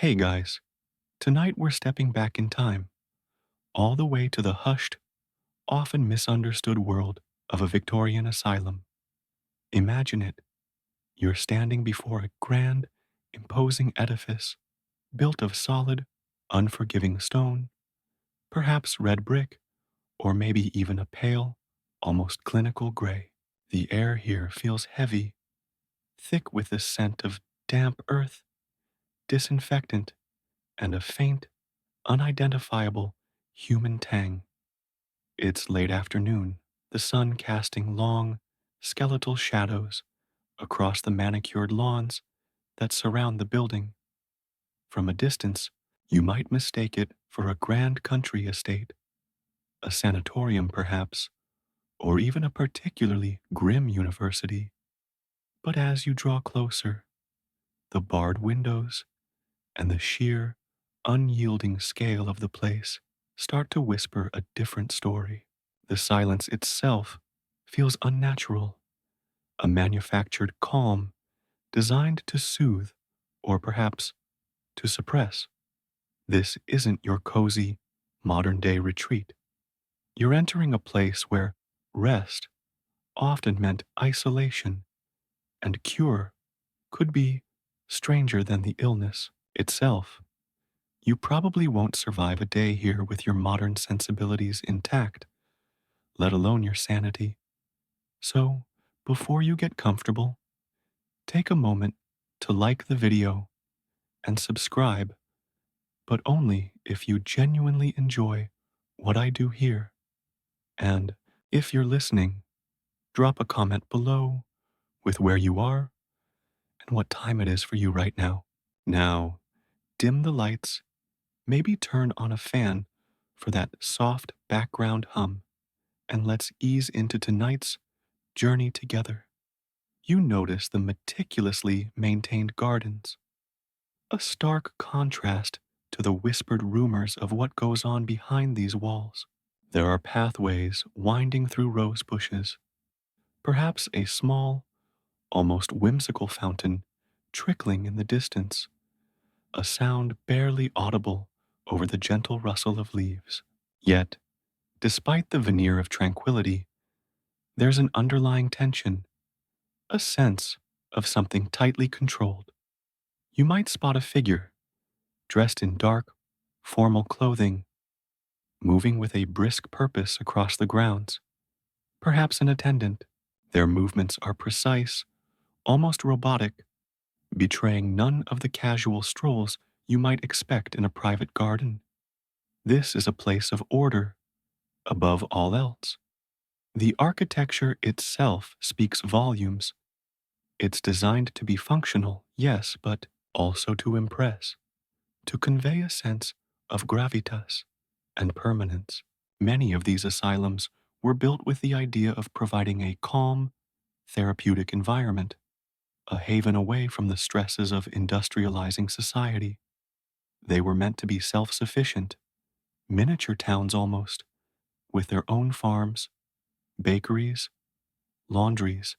Hey guys, tonight we're stepping back in time, all the way to the hushed, often misunderstood world of a Victorian asylum. Imagine it. You're standing before a grand, imposing edifice built of solid, unforgiving stone, perhaps red brick, or maybe even a pale, almost clinical gray. The air here feels heavy, thick with the scent of damp earth, disinfectant, and a faint, unidentifiable human tang. It's late afternoon, the sun casting long, skeletal shadows across the manicured lawns that surround the building. From a distance, you might mistake it for a grand country estate, a sanatorium perhaps, or even a particularly grim university. But as you draw closer, the barred windows and the sheer, unyielding scale of the place start to whisper a different story. The silence itself feels unnatural, a manufactured calm designed to soothe or perhaps to suppress. This isn't your cozy, modern day retreat. You're entering a place where rest often meant isolation and cure could be stranger than the illness itself. You probably won't survive a day here with your modern sensibilities intact, let alone your sanity. So, before you get comfortable, take a moment to like the video and subscribe, but only if you genuinely enjoy what I do here. And if you're listening, drop a comment below with where you are and what time it is for you right now. Now, dim the lights, maybe turn on a fan for that soft background hum, and let's ease into tonight's journey together. You notice the meticulously maintained gardens, a stark contrast to the whispered rumors of what goes on behind these walls. There are pathways winding through rose bushes, perhaps a small, almost whimsical fountain trickling in the distance, a sound barely audible over the gentle rustle of leaves. Yet, despite the veneer of tranquility, there's an underlying tension, a sense of something tightly controlled. You might spot a figure, dressed in dark, formal clothing, moving with a brisk purpose across the grounds, perhaps an attendant. Their movements are precise, almost robotic, betraying none of the casual strolls you might expect in a private garden. This is a place of order, above all else. The architecture itself speaks volumes. It's designed to be functional, yes, but also to impress, to convey a sense of gravitas and permanence. Many of these asylums were built with the idea of providing a calm, therapeutic environment, a haven away from the stresses of industrializing society. They were meant to be self-sufficient, miniature towns almost, with their own farms, bakeries, laundries,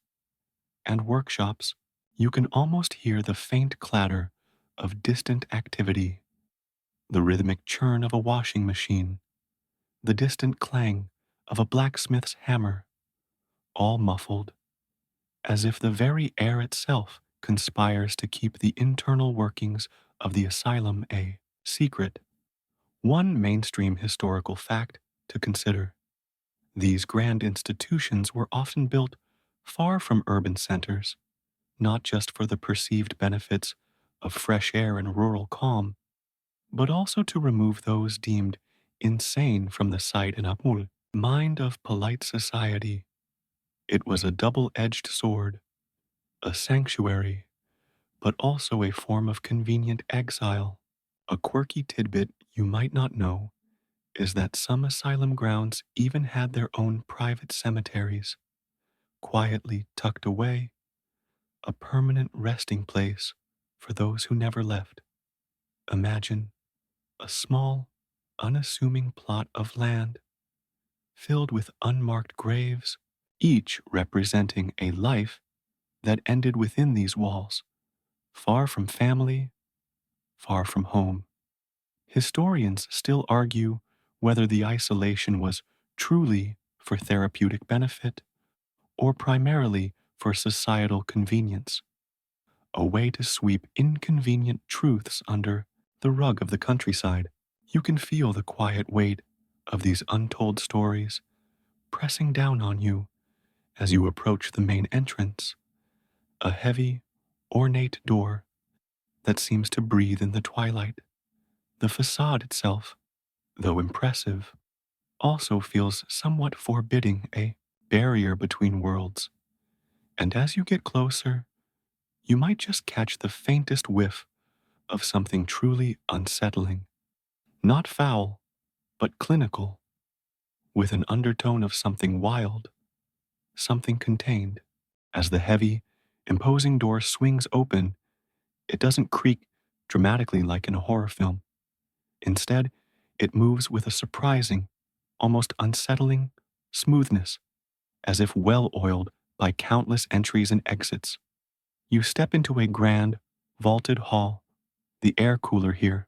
and workshops. You can almost hear the faint clatter of distant activity, the rhythmic churn of a washing machine, the distant clang of a blacksmith's hammer, all muffled, as if the very air itself conspires to keep the internal workings of the asylum a secret. One mainstream historical fact to consider: these grand institutions were often built far from urban centers, not just for the perceived benefits of fresh air and rural calm, but also to remove those deemed insane from the sight and upmul mind of polite society. It was a double-edged sword, a sanctuary, but also a form of convenient exile. A quirky tidbit you might not know is that some asylum grounds even had their own private cemeteries, quietly tucked away, a permanent resting place for those who never left. Imagine a small, unassuming plot of land filled with unmarked graves, each representing a life that ended within these walls, far from family, far from home. Historians still argue whether the isolation was truly for therapeutic benefit or primarily for societal convenience, a way to sweep inconvenient truths under the rug of the countryside. You can feel the quiet weight of these untold stories pressing down on you as you approach the main entrance, a heavy, ornate door that seems to breathe in the twilight. The facade itself, though impressive, also feels somewhat forbidding, a barrier between worlds. And as you get closer, you might just catch the faintest whiff of something truly unsettling. Not foul, but clinical, with an undertone of something wild, something contained. As the heavy, imposing door swings open, it doesn't creak dramatically like in a horror film. Instead, it moves with a surprising, almost unsettling smoothness, as if well oiled by countless entries and exits. You step into a grand, vaulted hall, the air cooler here,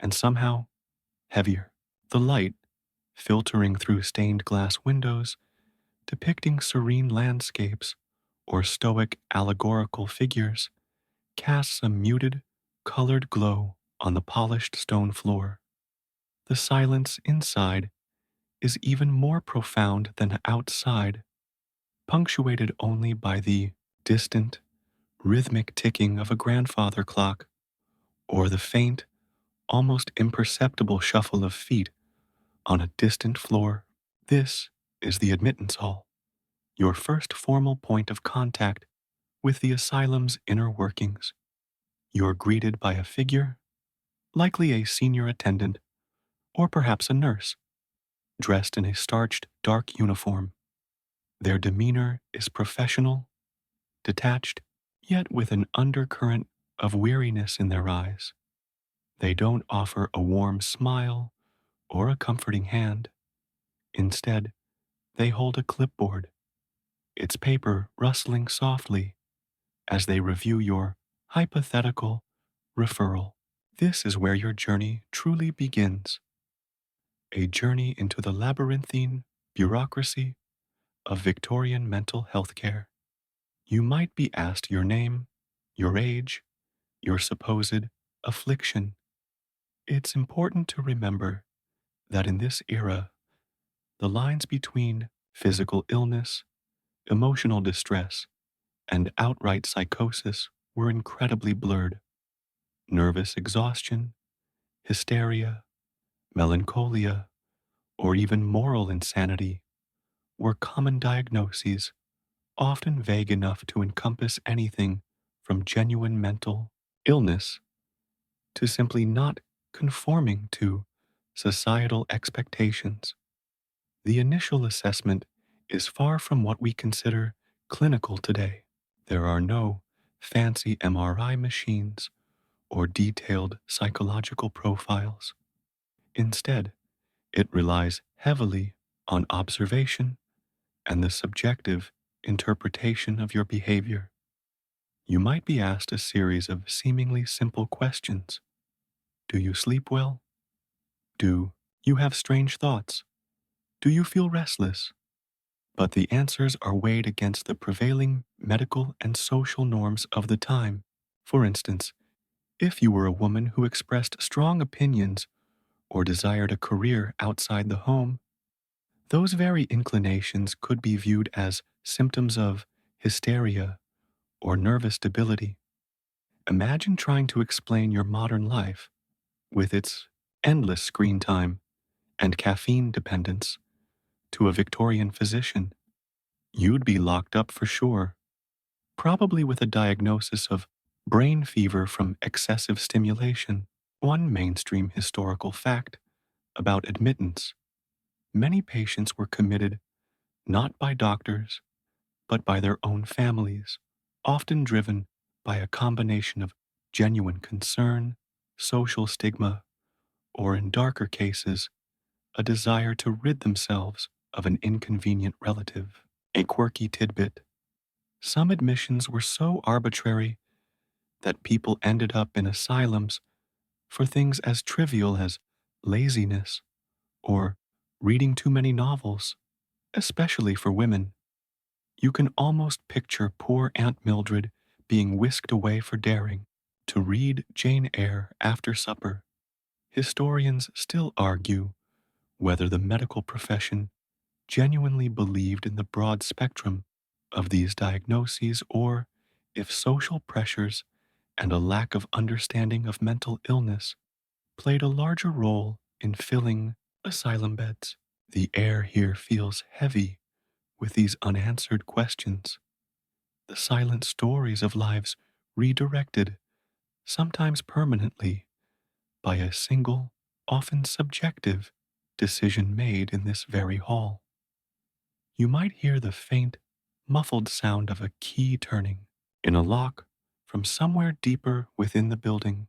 and somehow heavier. The light, filtering through stained glass windows, depicting serene landscapes or stoic allegorical figures, casts a muted, colored glow on the polished stone floor. The silence inside is even more profound than outside, punctuated only by the distant, rhythmic ticking of a grandfather clock or the faint, almost imperceptible shuffle of feet on a distant floor. This is the admittance hall, your first formal point of contact with the asylum's inner workings. You're greeted by a figure, likely a senior attendant or perhaps a nurse, dressed in a starched dark uniform. Their demeanor is professional, detached, yet with an undercurrent of weariness in their eyes. They don't offer a warm smile or a comforting hand. Instead, they hold a clipboard, its paper rustling softly as they review your hypothetical referral. This is where your journey truly begins, a journey into the labyrinthine bureaucracy of Victorian mental health care. You might be asked your name, your age, your supposed affliction. It's important to remember that in this era, the lines between physical illness, emotional distress, and outright psychosis were incredibly blurred. Nervous exhaustion, hysteria, melancholia, or even moral insanity were common diagnoses, often vague enough to encompass anything from genuine mental illness to simply not conforming to societal expectations. The initial assessment is far from what we consider clinical today. There are no fancy MRI machines or detailed psychological profiles. Instead, it relies heavily on observation and the subjective interpretation of your behavior. You might be asked a series of seemingly simple questions. Do you sleep well? Do you have strange thoughts? Do you feel restless? But the answers are weighed against the prevailing medical and social norms of the time. For instance, if you were a woman who expressed strong opinions or desired a career outside the home, those very inclinations could be viewed as symptoms of hysteria or nervous debility. Imagine trying to explain your modern life, with its endless screen time and caffeine dependence, to a Victorian physician. You'd be locked up for sure, probably with a diagnosis of brain fever from excessive stimulation. One mainstream historical fact about admittance: many patients were committed not by doctors, but by their own families, often driven by a combination of genuine concern, social stigma, or in darker cases, a desire to rid themselves of an inconvenient relative. A quirky tidbit: some admissions were so arbitrary that people ended up in asylums for things as trivial as laziness or reading too many novels, especially for women. You can almost picture poor Aunt Mildred being whisked away for daring to read Jane Eyre after supper. Historians still argue whether the medical profession genuinely believed in the broad spectrum of these diagnoses or if social pressures and a lack of understanding of mental illness played a larger role in filling asylum beds. The air here feels heavy with these unanswered questions, the silent stories of lives redirected, sometimes permanently, by a single, often subjective, decision made in this very hall. You might hear the faint, muffled sound of a key turning in a lock from somewhere deeper within the building,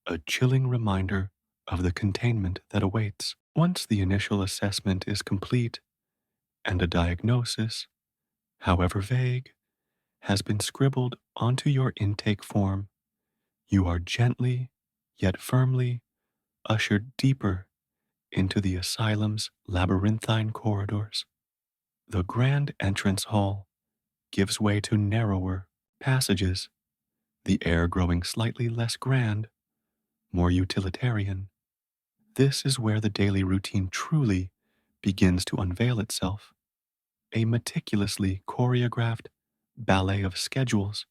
a chilling reminder of the containment that awaits. Once the initial assessment is complete and a diagnosis, however vague, has been scribbled onto your intake form, you are gently, yet firmly, ushered deeper into the asylum's labyrinthine corridors. The grand entrance hall gives way to narrower passages, the air growing slightly less grand, more utilitarian. This is where the daily routine truly begins to unveil itself, a meticulously choreographed ballet of schedules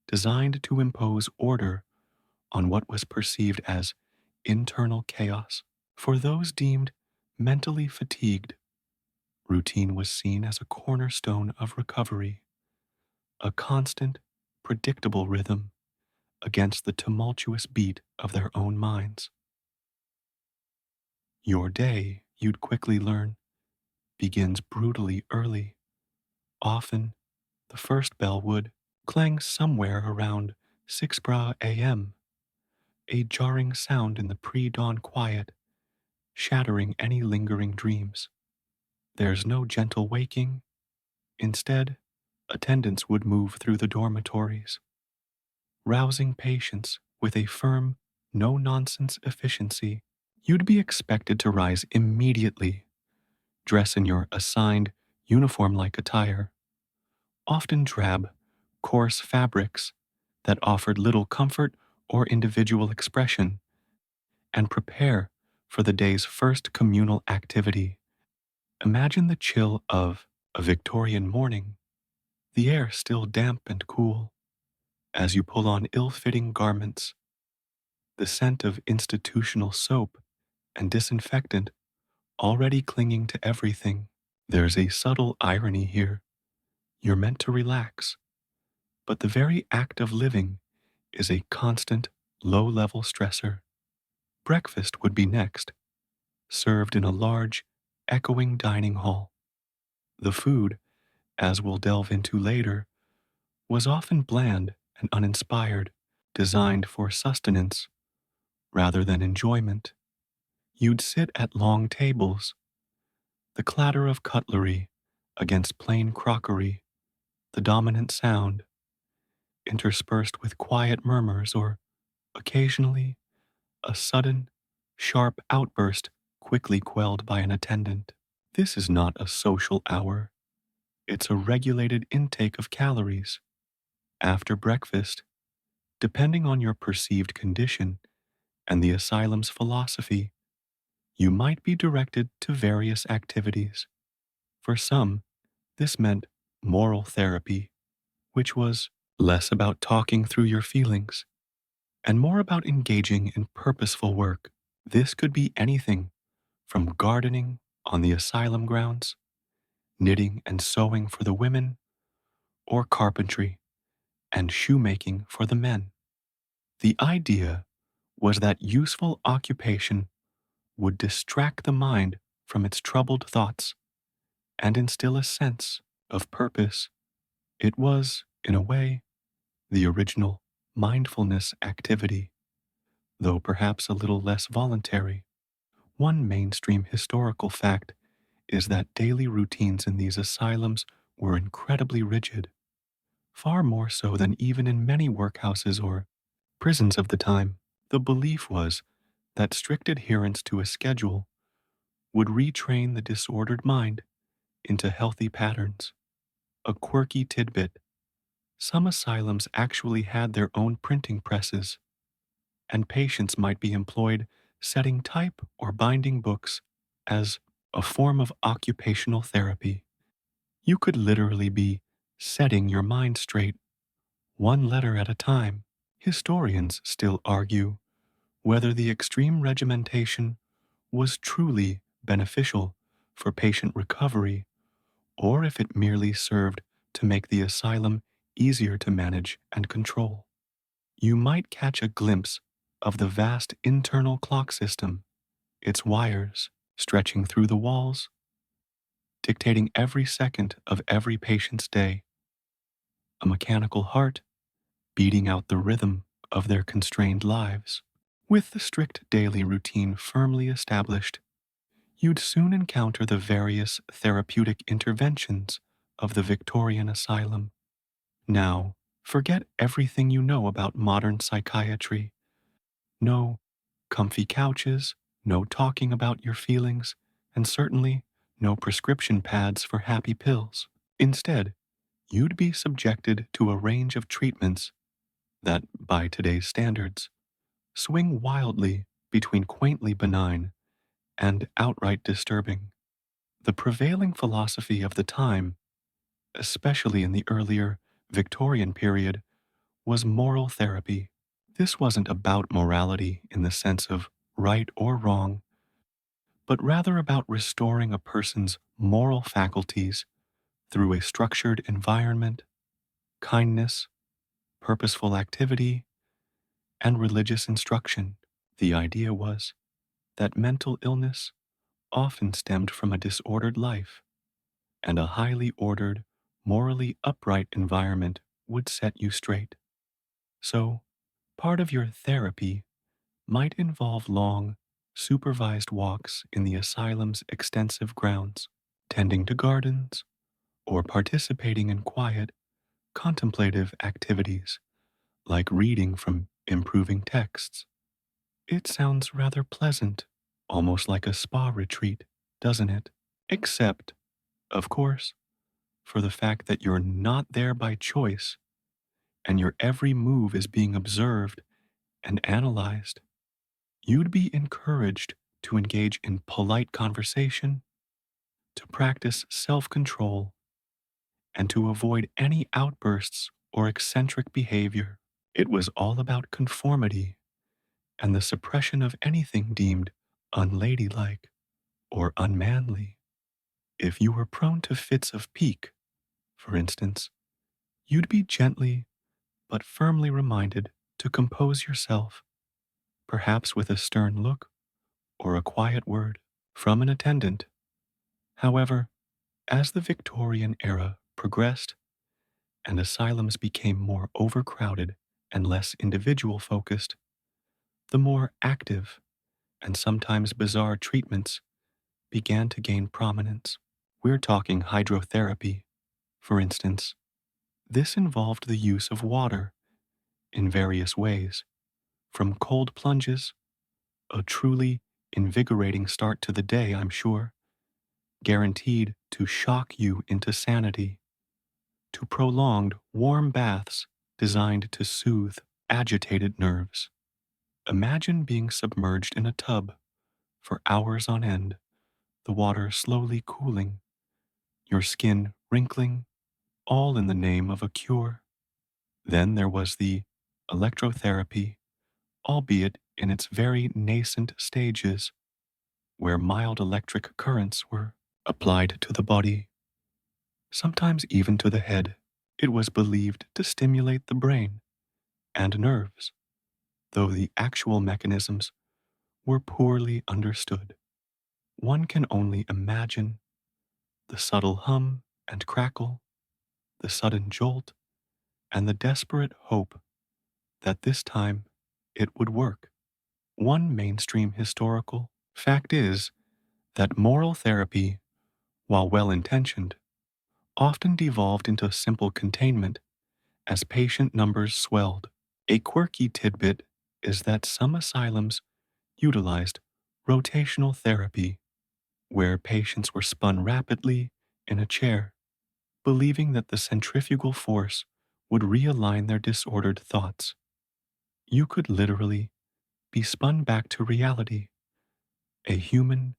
designed to impose order on what was perceived as internal chaos. For those deemed mentally fatigued, routine was seen as a cornerstone of recovery, a constant, predictable rhythm against the tumultuous beat of their own minds. Your day, you'd quickly learn, begins brutally early. Often, the first bell would clang somewhere around 6 a.m., a jarring sound in the pre-dawn quiet, shattering any lingering dreams. There's no gentle waking. Instead, attendants would move through the dormitories, rousing patients with a firm, no-nonsense efficiency. You'd be expected to rise immediately, dress in your assigned uniform-like attire, often drab, coarse fabrics that offered little comfort or individual expression, and prepare for the day's first communal activity. Imagine the chill of a Victorian morning, the air still damp and cool, as you pull on ill-fitting garments, the scent of institutional soap and disinfectant already clinging to everything. There's a subtle irony here. You're meant to relax, but the very act of living is a constant, low-level stressor. Breakfast would be next, served in a large, echoing dining hall. The food, as we'll delve into later, was often bland and uninspired, designed for sustenance rather than enjoyment. You'd sit at long tables, the clatter of cutlery against plain crockery, the dominant sound, interspersed with quiet murmurs or, occasionally, a sudden, sharp outburst quickly quelled by an attendant. This is not a social hour. It's a regulated intake of calories. After breakfast, depending on your perceived condition and the asylum's philosophy, you might be directed to various activities. For some, this meant moral therapy, which was less about talking through your feelings and more about engaging in purposeful work. This could be anything from gardening on the asylum grounds, knitting and sewing for the women, or carpentry and shoemaking for the men. The idea was that useful occupation would distract the mind from its troubled thoughts and instill a sense of purpose. It was, in a way, the original mindfulness activity, though perhaps a little less voluntary. One mainstream historical fact is that daily routines in these asylums were incredibly rigid, far more so than even in many workhouses or prisons of the time. The belief was that strict adherence to a schedule would retrain the disordered mind into healthy patterns. A quirky tidbit: some asylums actually had their own printing presses, and patients might be employed setting type or binding books as a form of occupational therapy. You could literally be setting your mind straight, one letter at a time. Historians still argue whether the extreme regimentation was truly beneficial for patient recovery or if it merely served to make the asylum easier to manage and control. You might catch a glimpse of the vast internal clock system, its wires stretching through the walls, dictating every second of every patient's day, a mechanical heart beating out the rhythm of their constrained lives. With the strict daily routine firmly established, you'd soon encounter the various therapeutic interventions of the Victorian asylum. Now, forget everything you know about modern psychiatry. No comfy couches, no talking about your feelings, and certainly no prescription pads for happy pills. Instead, you'd be subjected to a range of treatments that, by today's standards, swing wildly between quaintly benign and outright disturbing. The prevailing philosophy of the time, especially in the earlier Victorian period, was moral therapy. This wasn't about morality in the sense of right or wrong, but rather about restoring a person's moral faculties through a structured environment, kindness, purposeful activity, and religious instruction. The idea was that mental illness often stemmed from a disordered life, and a highly ordered, morally upright environment would set you straight. So, part of your therapy might involve long, supervised walks in the asylum's extensive grounds, tending to gardens, or participating in quiet, contemplative activities like reading from improving texts. It sounds rather pleasant, almost like a spa retreat, doesn't it? Except, of course, for the fact that you're not there by choice and your every move is being observed and analyzed. You'd be encouraged to engage in polite conversation, to practice self control, and to avoid any outbursts or eccentric behavior. It was all about conformity and the suppression of anything deemed unladylike or unmanly. If you were prone to fits of pique, for instance, you'd be gently but firmly reminded to compose yourself, perhaps with a stern look or a quiet word from an attendant. However, as the Victorian era progressed and asylums became more overcrowded and less individual focused, the more active and sometimes bizarre treatments began to gain prominence. We're talking hydrotherapy, for instance. This involved the use of water in various ways, from cold plunges, a truly invigorating start to the day, I'm sure, guaranteed to shock you into sanity, to prolonged warm baths designed to soothe agitated nerves. Imagine being submerged in a tub for hours on end, the water slowly cooling, your skin wrinkling, all in the name of a cure. Then there was the electrotherapy, albeit in its very nascent stages, where mild electric currents were applied to the body, sometimes even to the head. It was believed to stimulate the brain and nerves, though the actual mechanisms were poorly understood. One can only imagine the subtle hum and crackle, the sudden jolt, and the desperate hope that this time it would work. One mainstream historical fact is that moral therapy, while well intentioned, often devolved into simple containment as patient numbers swelled. A quirky tidbit is that some asylums utilized rotational therapy, where patients were spun rapidly in a chair, believing that the centrifugal force would realign their disordered thoughts. You could literally be spun back to reality, a human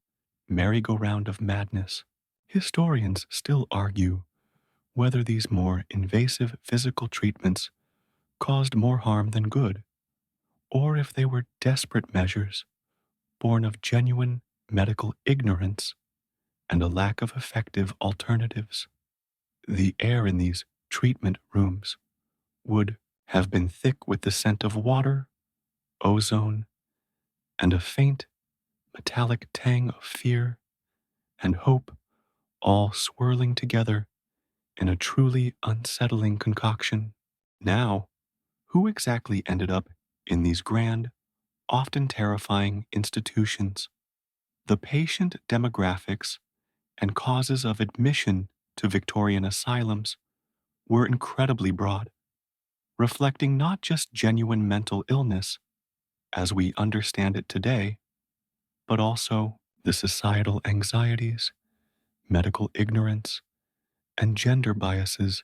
merry-go-round of madness. Historians still argue whether these more invasive physical treatments caused more harm than good, or if they were desperate measures born of genuine medical ignorance and a lack of effective alternatives. The air in these treatment rooms would have been thick with the scent of water, ozone, and a faint metallic tang of fear and hope, all swirling together in a truly unsettling concoction. Now, who exactly ended up in these grand, often terrifying institutions? The patient demographics and causes of admission to Victorian asylums were incredibly broad, reflecting not just genuine mental illness as we understand it today, but also the societal anxieties, medical ignorance, and gender biases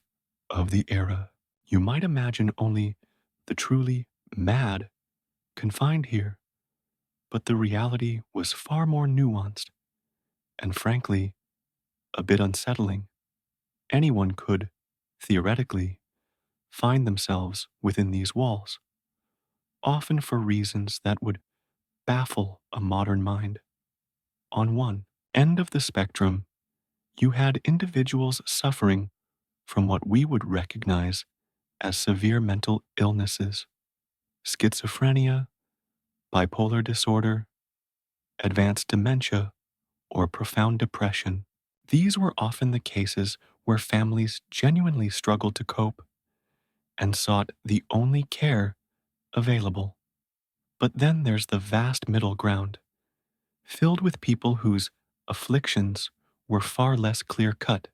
of the era. You might imagine only the truly mad confined here, but the reality was far more nuanced and, frankly, a bit unsettling. Anyone could, theoretically, find themselves within these walls, often for reasons that would baffle a modern mind. On one end of the spectrum, you had individuals suffering from what we would recognize as severe mental illnesses: schizophrenia, bipolar disorder, advanced dementia, or profound depression. These were often the cases where families genuinely struggled to cope and sought the only care available. But then there's the vast middle ground, filled with people whose afflictions were far less clear cut.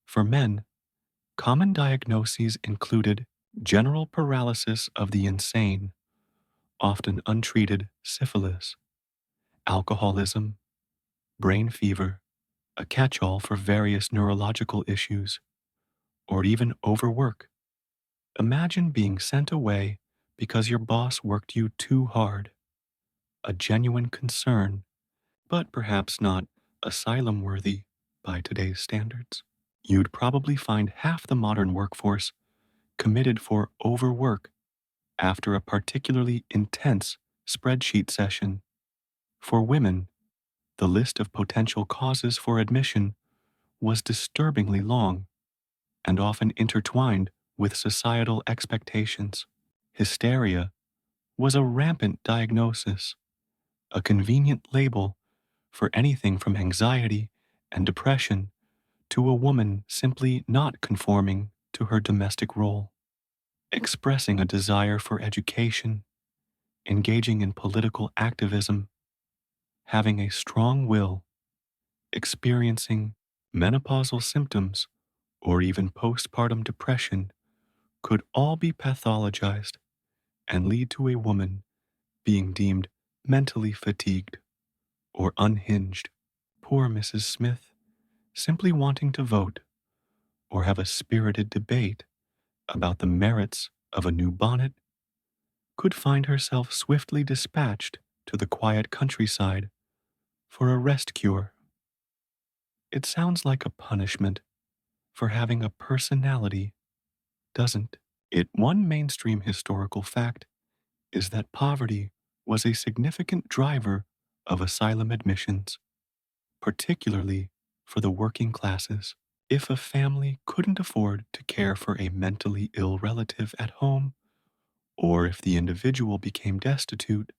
For men, common diagnoses included general paralysis of the insane, often untreated syphilis, alcoholism, brain fever, a catch all for various neurological issues, or even overwork. Imagine being sent away because your boss worked you too hard, a genuine concern, but perhaps not asylum worthy by today's standards. You'd probably find half the modern workforce committed for overwork after a particularly intense spreadsheet session. For women, the list of potential causes for admission was disturbingly long and often intertwined with societal expectations. Hysteria was a rampant diagnosis, a convenient label for anything from anxiety and depression to a woman simply not conforming to her domestic role, expressing a desire for education, engaging in political activism, having a strong will, experiencing menopausal symptoms, or even postpartum depression could all be pathologized and lead to a woman being deemed mentally fatigued or unhinged. Poor Mrs. Smith, simply wanting to vote or have a spirited debate about the merits of a new bonnet, could find herself swiftly dispatched to the quiet countryside for a rest cure. It sounds like a punishment for having a personality, doesn't it? One mainstream historical fact is that poverty was a significant driver of asylum admissions, particularly for the working classes. If a family couldn't afford to care for a mentally ill relative at home, or if the individual became destitute,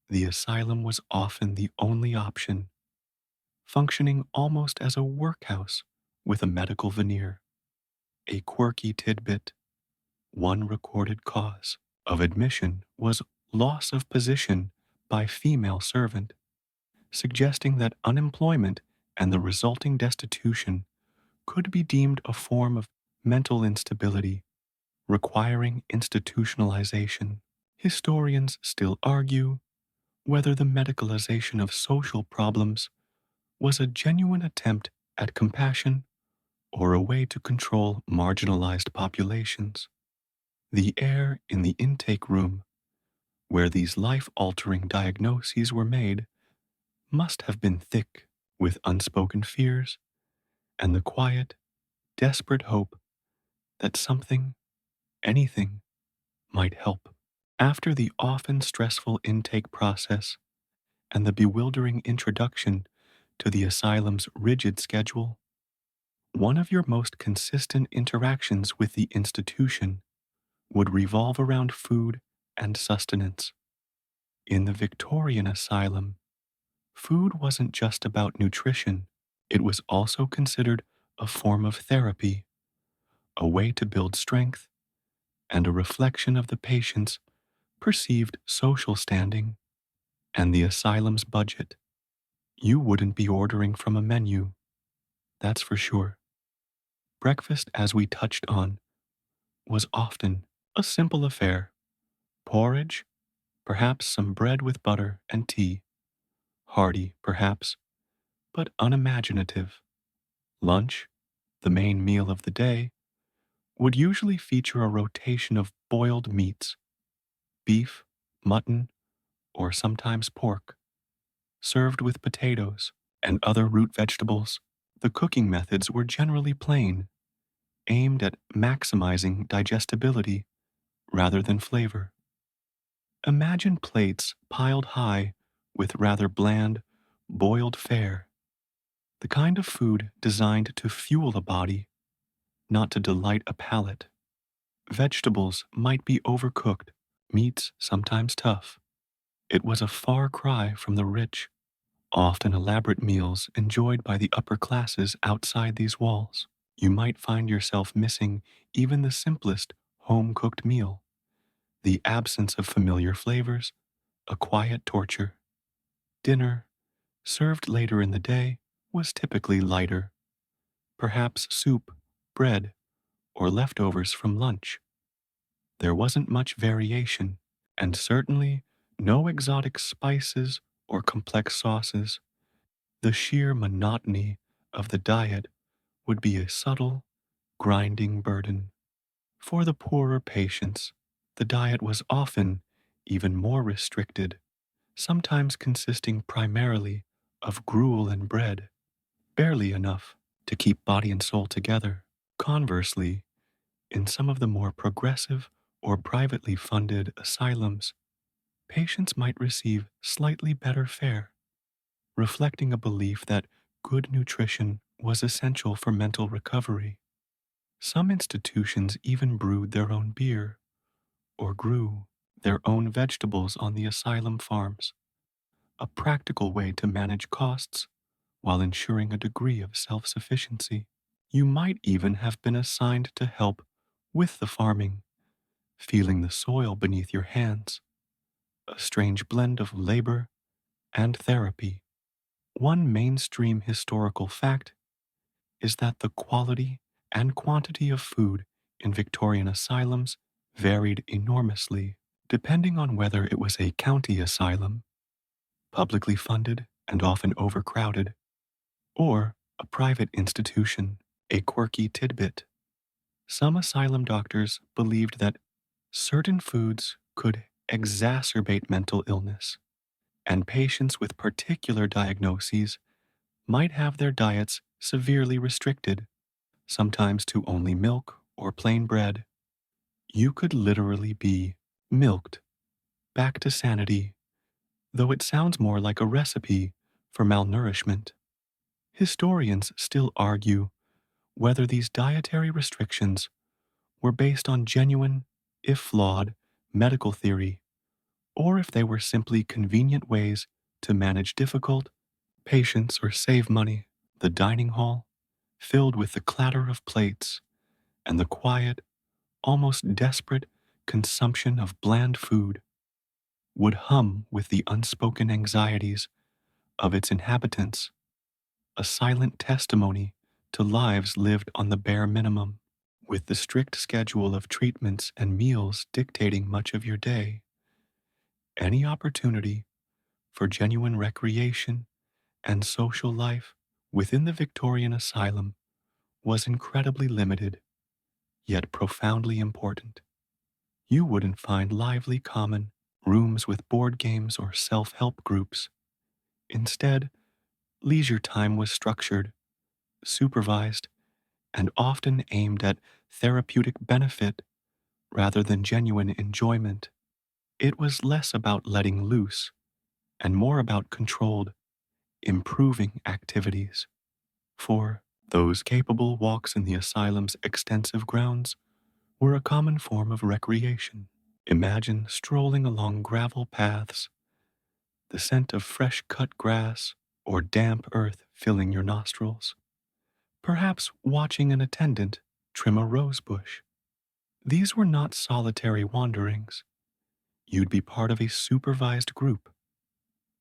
the asylum was often the only option, functioning almost as a workhouse with a medical veneer. A quirky tidbit: one recorded cause of admission was loss of position by female servant, suggesting that unemployment and the resulting destitution could be deemed a form of mental instability requiring institutionalization. Historians still argue whether the medicalization of social problems was a genuine attempt at compassion or a way to control marginalized populations. The air in the intake room, where these life altering diagnoses were made, must have been thick with unspoken fears and the quiet, desperate hope that something, anything, might help. After the often stressful intake process and the bewildering introduction to the asylum's rigid schedule, one of your most consistent interactions with the institution would revolve around food and sustenance. In the Victorian asylum, food wasn't just about nutrition, it was also considered a form of therapy, a way to build strength, and a reflection of the patient's perceived social standing and the asylum's budget. You wouldn't be ordering from a menu, that's for sure. Breakfast, as we touched on, was often a simple affair: porridge, perhaps some bread with butter and tea, hearty, perhaps, but unimaginative. Lunch, the main meal of the day, would usually feature a rotation of boiled meats, beef, mutton, or sometimes pork, served with potatoes and other root vegetables. The cooking methods were generally plain, aimed at maximizing digestibility rather than flavor. Imagine plates piled high with rather bland, boiled fare, the kind of food designed to fuel a body, not to delight a palate. Vegetables might be overcooked, meats sometimes tough. It was a far cry from the rich, often elaborate meals enjoyed by the upper classes outside these walls. You might find yourself missing even the simplest home cooked meal. The absence of familiar flavors, a quiet torture. Dinner, served later in the day, was typically lighter, perhaps soup, bread, or leftovers from lunch. There wasn't much variation, and certainly no exotic spices or complex sauces. The sheer monotony of the diet would be a subtle, grinding burden. For the poorer patients, the diet was often even more restricted, sometimes consisting primarily of gruel and bread, barely enough to keep body and soul together. Conversely, in some of the more progressive or privately funded asylums, patients might receive slightly better fare, reflecting a belief that good nutrition was essential for mental recovery. Some institutions even brewed their own beer or grew their own vegetables on the asylum farms, a practical way to manage costs while ensuring a degree of self sufficiency. You might even have been assigned to help with the farming, feeling the soil beneath your hands, a strange blend of labor and therapy. One mainstream historical fact is that the quality and quantity of food in Victorian asylums varied enormously, depending on whether it was a county asylum, publicly funded and often overcrowded, or a private institution. A quirky tidbit: some asylum doctors believed that certain foods could exacerbate mental illness, and patients with particular diagnoses might have their diets severely restricted, sometimes to only milk or plain bread. You could literally be milked back to sanity, though it sounds more like a recipe for malnourishment. Historians still argue whether these dietary restrictions were based on genuine, if flawed, medical theory, or if they were simply convenient ways to manage difficult patients or save money. The dining hall, filled with the clatter of plates and the quiet, almost desperate consumption of bland food, would hum with the unspoken anxieties of its inhabitants, a silent testimony to lives lived on the bare minimum. With the strict schedule of treatments and meals dictating much of your day, Any opportunity for genuine recreation and social life within the Victorian Asylum was incredibly limited, yet profoundly important. You wouldn't find lively common rooms with board games or self-help groups. Instead, leisure time was structured, supervised, and often aimed at therapeutic benefit rather than genuine enjoyment. It was less about letting loose and more about controlled, improving activities. For those capable, walks in the asylum's extensive grounds were a common form of recreation. Imagine strolling along gravel paths, the scent of fresh cut grass or damp earth filling your nostrils. Perhaps watching an attendant trim a rose bush. These were not solitary wanderings. You'd be part of a supervised group,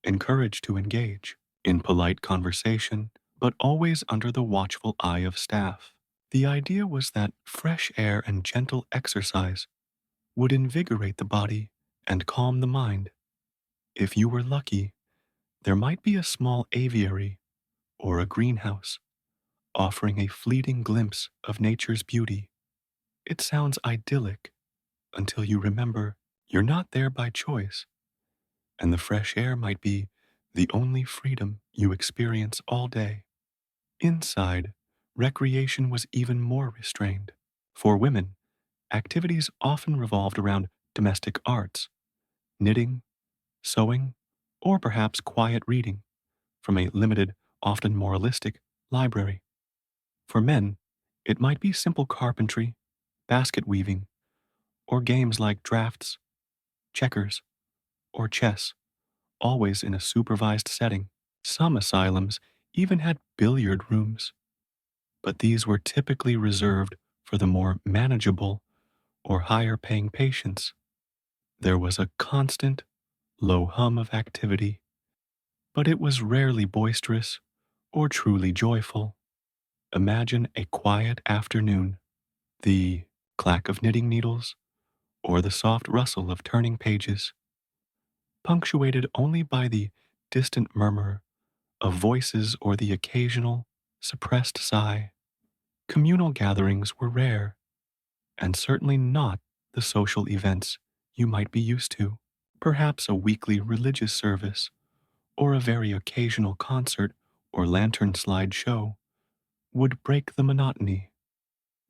encouraged to engage in polite conversation, but always under the watchful eye of staff. The idea was that fresh air and gentle exercise would invigorate the body and calm the mind. If you were lucky, there might be a small aviary or a greenhouse offering a fleeting glimpse of nature's beauty. It sounds idyllic until you remember you're not there by choice, and the fresh air might be the only freedom you experience all day. Inside, recreation was even more restrained. For women, activities often revolved around domestic arts, knitting, sewing, or perhaps quiet reading from a limited, often moralistic, library. For men, it might be simple carpentry, basket weaving, or games like drafts, checkers, or chess, always in a supervised setting. Some asylums even had billiard rooms, but these were typically reserved for the more manageable or higher paying patients. There was a constant, low hum of activity, but it was rarely boisterous or truly joyful. Imagine a quiet afternoon, the clack of knitting needles, or the soft rustle of turning pages, punctuated only by the distant murmur of voices or the occasional, suppressed sigh. Communal gatherings were rare, and certainly not the social events you might be used to. Perhaps a weekly religious service, or a very occasional concert or lantern slide show would break the monotony.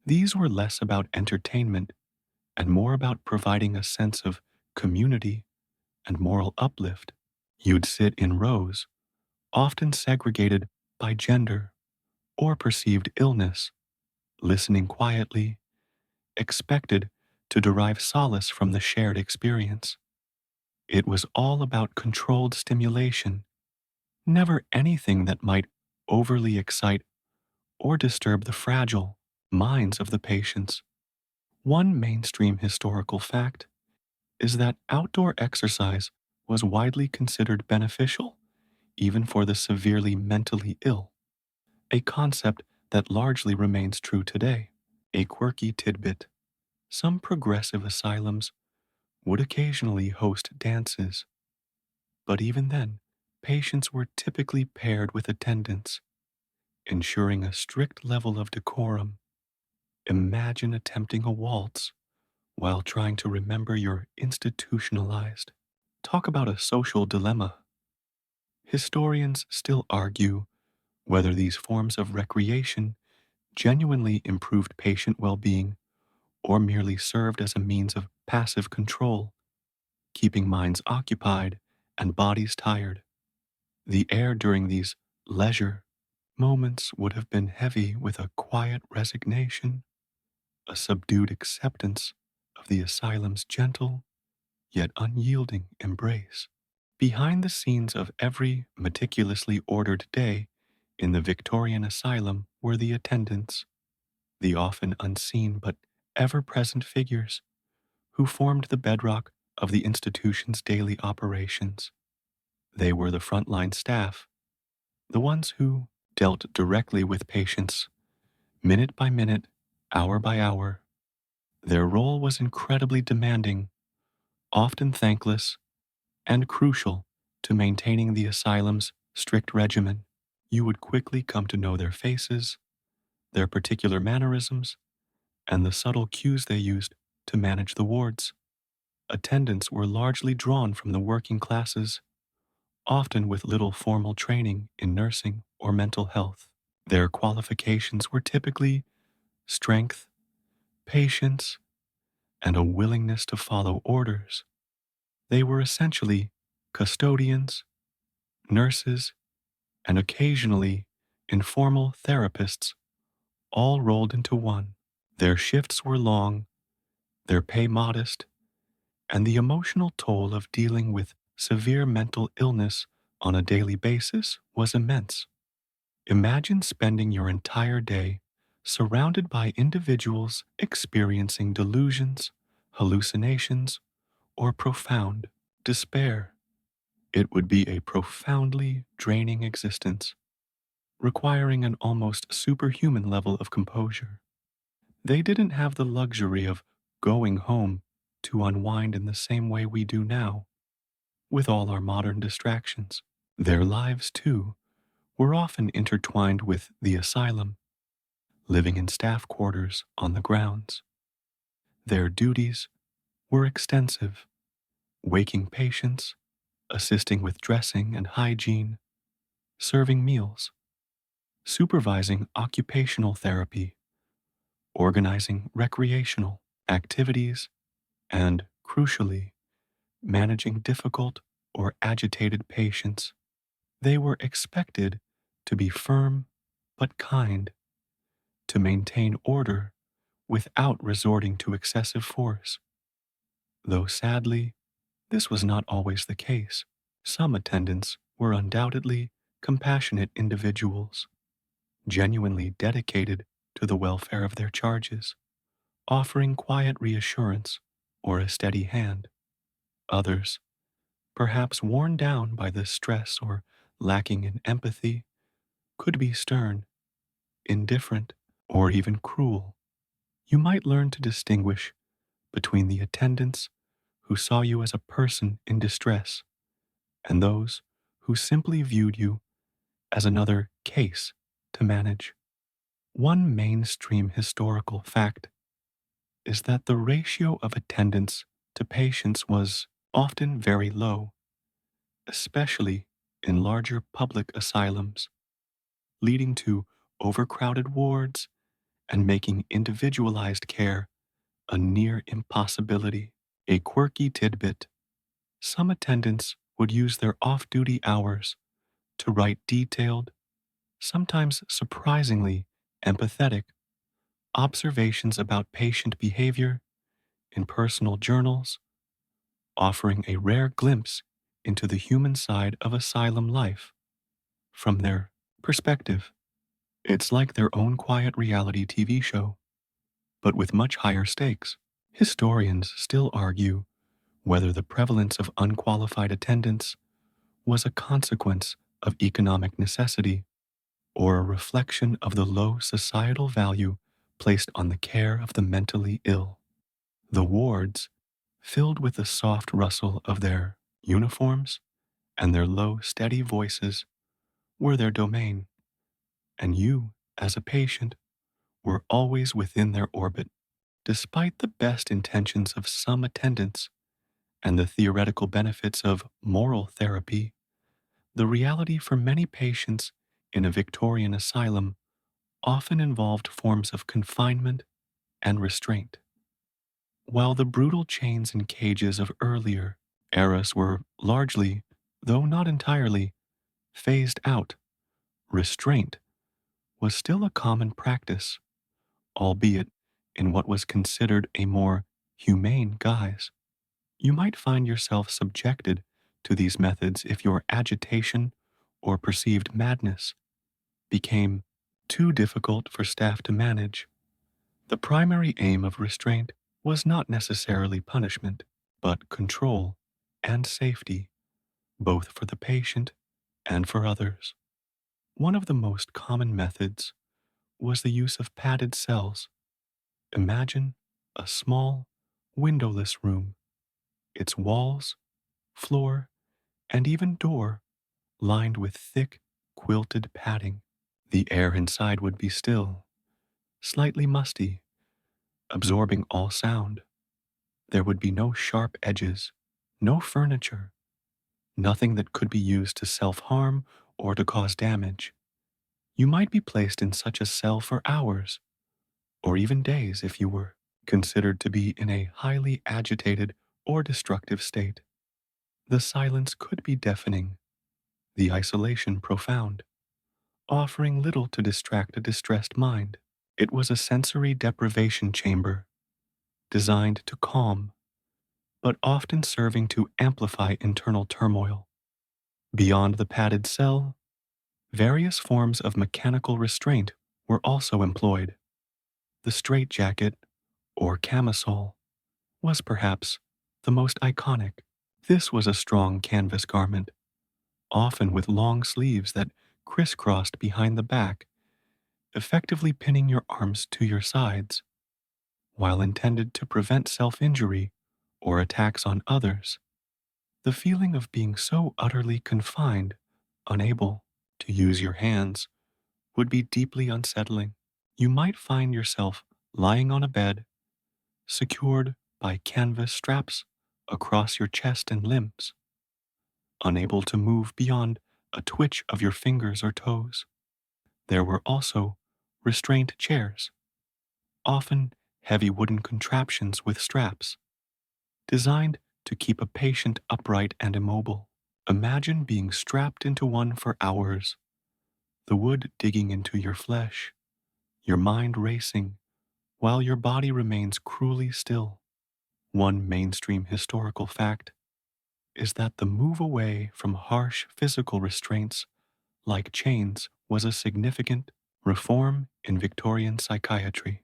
These were less about entertainment and more about providing a sense of community and moral uplift. You'd sit in rows, often segregated by gender or perceived illness, listening quietly, expected to derive solace from the shared experience. It was all about controlled stimulation, never anything that might overly excite or disturb the fragile minds of the patients. One mainstream historical fact is that outdoor exercise was widely considered beneficial, even for the severely mentally ill, a concept that largely remains true today. A quirky tidbit: some progressive asylums would occasionally host dances, but even then, patients were typically paired with attendants, ensuring a strict level of decorum. Imagine attempting a waltz while trying to remember you're institutionalized. Talk about a social dilemma. Historians still argue whether these forms of recreation genuinely improved patient well being or merely served as a means of passive control, keeping minds occupied and bodies tired. The air during these leisure moments would have been heavy with a quiet resignation, a subdued acceptance of the asylum's gentle yet unyielding embrace. Behind the scenes of every meticulously ordered day in the Victorian asylum were the attendants, the often unseen but ever present figures who formed the bedrock of the institution's daily operations. They were the frontline staff, the ones who dealt directly with patients, minute by minute, hour by hour. Their role was incredibly demanding, often thankless, and crucial to maintaining the asylum's strict regimen. You would quickly come to know their faces, their particular mannerisms, and the subtle cues they used to manage the wards. Attendants were largely drawn from the working classes, often with little formal training in nursing or mental health. Their qualifications were typically strength, patience, and a willingness to follow orders. They were essentially custodians, nurses, and occasionally informal therapists, all rolled into one. Their shifts were long, their pay modest, and the emotional toll of dealing with severe mental illness on a daily basis was immense. Imagine spending your entire day surrounded by individuals experiencing delusions, hallucinations, or profound despair. It would be a profoundly draining existence, requiring an almost superhuman level of composure. They didn't have the luxury of going home to unwind in the same way we do now, with all our modern distractions. Their lives, too, were often intertwined with the asylum, living in staff quarters on the grounds. Their duties were extensive, waking patients, assisting with dressing and hygiene, serving meals, supervising occupational therapy, organizing recreational activities, and, crucially, managing difficult or agitated patients. They were expected to be firm but kind, to maintain order without resorting to excessive force. Though sadly, this was not always the case. Some attendants were undoubtedly compassionate individuals, genuinely dedicated to the welfare of their charges, offering quiet reassurance or a steady hand. Others, perhaps worn down by the stress or lacking in empathy, could be stern, indifferent, or even cruel. You might learn to distinguish between the attendants who saw you as a person in distress and those who simply viewed you as another case to manage. One mainstream historical fact is that the ratio of attendants to patients was often very low, especially in larger public asylums, leading to overcrowded wards and making individualized care a near impossibility. A quirky tidbit: some attendants would use their off duty hours to write detailed, sometimes surprisingly empathetic, observations about patient behavior in personal journals, offering a rare glimpse into the human side of asylum life from their perspective. It's like their own quiet reality TV show, but with much higher stakes. Historians still argue whether the prevalence of unqualified attendance was a consequence of economic necessity or a reflection of the low societal value placed on the care of the mentally ill. The wards, filled with the soft rustle of their uniforms and their low, steady voices, were their domain, and you, as a patient, were always within their orbit. Despite the best intentions of some attendants and the theoretical benefits of moral therapy, the reality for many patients in a Victorian asylum often involved forms of confinement and restraint. While the brutal chains and cages of earlier eras were largely, though not entirely, phased out, restraint was still a common practice, albeit in what was considered a more humane guise. You might find yourself subjected to these methods if your agitation or perceived madness became too difficult for staff to manage. The primary aim of restraint was not necessarily punishment, but control and safety, both for the patient and for others. One of the most common methods was the use of padded cells. Imagine a small, windowless room, its walls, floor, and even door lined with thick, quilted padding. The air inside would be still, slightly musty, absorbing all sound. There would be no sharp edges, no furniture, nothing that could be used to self harm or to cause damage. You might be placed in such a cell for hours, or even days if you were considered to be in a highly agitated or destructive state. The silence could be deafening, the isolation profound, offering little to distract a distressed mind. It was a sensory deprivation chamber designed to calm, but often serving to amplify internal turmoil. Beyond the padded cell, various forms of mechanical restraint were also employed. The straitjacket, or camisole, was perhaps the most iconic. This was a strong canvas garment, often with long sleeves that crisscrossed behind the back, effectively pinning your arms to your sides. While intended to prevent self injury or attacks on others, the feeling of being so utterly confined, unable to use your hands, would be deeply unsettling. You might find yourself lying on a bed, secured by canvas straps across your chest and limbs, unable to move beyond a twitch of your fingers or toes. There were also restraint chairs, often heavy wooden contraptions with straps, designed to keep a patient upright and immobile. Imagine being strapped into one for hours, the wood digging into your flesh, your mind racing, while your body remains cruelly still. One mainstream historical fact is that the move away from harsh physical restraints like chains was a significant reform in Victorian psychiatry,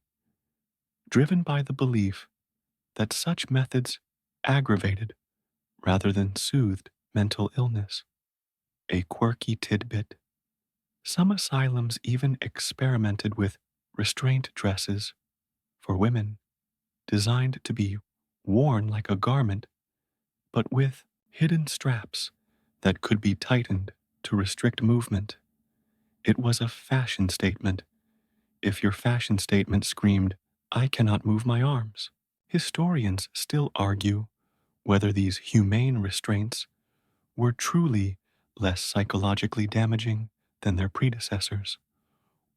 driven by the belief that such methods aggravated rather than soothed mental illness. A quirky tidbit: some asylums even experimented with restraint dresses for women designed to be worn like a garment, but with hidden straps that could be tightened to restrict movement. It was a fashion statement if your fashion statement screamed, "I cannot move my arms." Historians still argue whether these humane restraints were truly less psychologically damaging than their predecessors,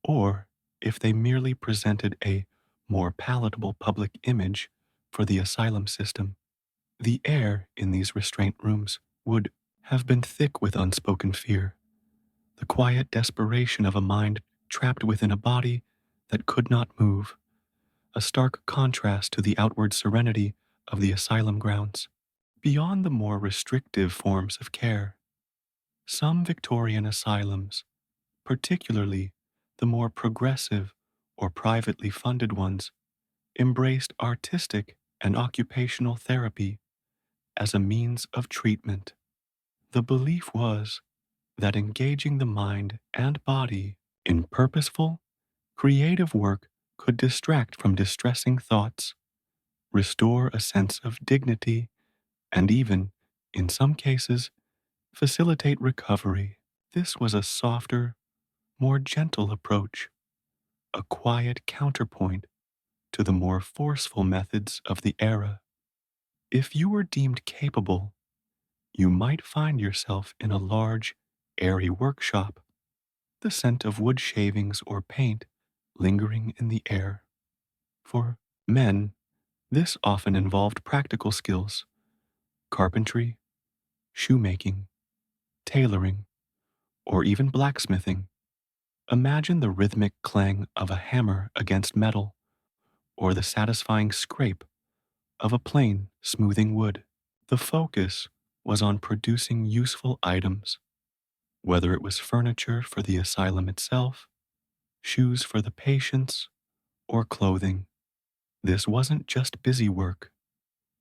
or if they merely presented a more palatable public image for the asylum system. The air in these restraint rooms would have been thick with unspoken fear, the quiet desperation of a mind trapped within a body that could not move, a stark contrast to the outward serenity of the asylum grounds. Beyond the more restrictive forms of care, some Victorian asylums, particularly the more progressive or privately funded ones, embraced artistic and occupational therapy as a means of treatment. The belief was that engaging the mind and body in purposeful, creative work could distract from distressing thoughts, restore a sense of dignity, and even, in some cases, facilitate recovery. This was a softer, more gentle approach, a quiet counterpoint to the more forceful methods of the era. If you were deemed capable, you might find yourself in a large, airy workshop, the scent of wood shavings or paint lingering in the air. For men, this often involved practical skills: carpentry, shoemaking, tailoring, or even blacksmithing. Imagine the rhythmic clang of a hammer against metal, or the satisfying scrape of a plane smoothing wood. The focus was on producing useful items, whether it was furniture for the asylum itself, shoes for the patients, or clothing. This wasn't just busy work,